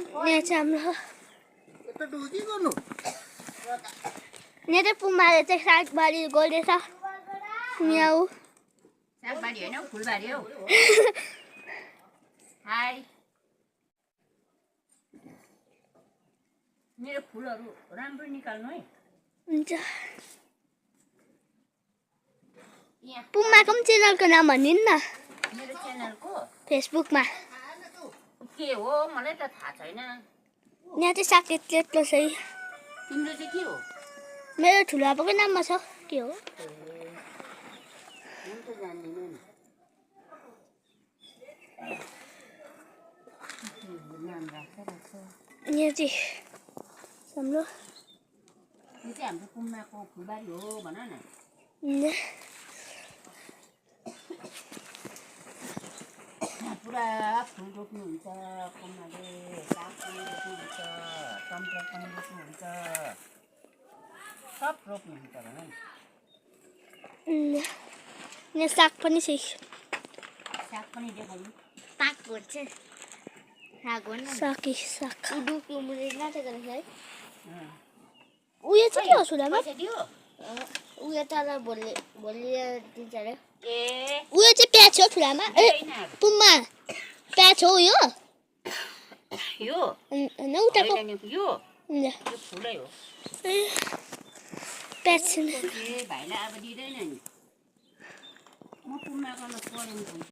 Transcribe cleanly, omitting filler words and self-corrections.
यहाँ चाहिँ हाम्रो यता डुकी गर्नु यहाँ चाहिँ पुमाले चाहिँ सागबारी गर्दैछ म्याउ सागबारी होइन फुलबारी हौ हाई मेरो फुलहरू राम्रो निकाल्नु है हुन्छ यहाँ पुमाको पनि च्यानलको नाम भनिदिनु न मेरो च्यानलको फेसबुकमा के हो मलाई त थाहा छैन यहाँ चाहिँ साग यत्रो छ है तिम्रो चाहिँ के हो मेरो ठुलो आपाकै नाममा छ के हो म त जान्दिनँ नि नाम राख्छ यहाँ चाहिँ हाम्रो यो चाहिँ हाम्रो पुमाको फुलबारी हो भन न पुरा फुल रोप्नुहुन्छ पुमाले साग पनि रोप्नुहुन्छ टमाटर पनि रोप्नुहुन्छ सब रोप्नुहुन्छ भन न यहाँ साग पनि छ साग पनि देखाउनु साग भन्छ साग साग है उयो चाहिँ के हो सुनामा पैसा दियो उयो तर भोलि दिन्छ अरे ए उयो चाहिँ प्याज हो ठुलामा ए पुम्मा प्याज हो यो यो होइन उठाएको होइन नि, यो फुलै हो प्याज ए भाइलाई अब दिँदैन नि म पुमा गर्न पढ्नु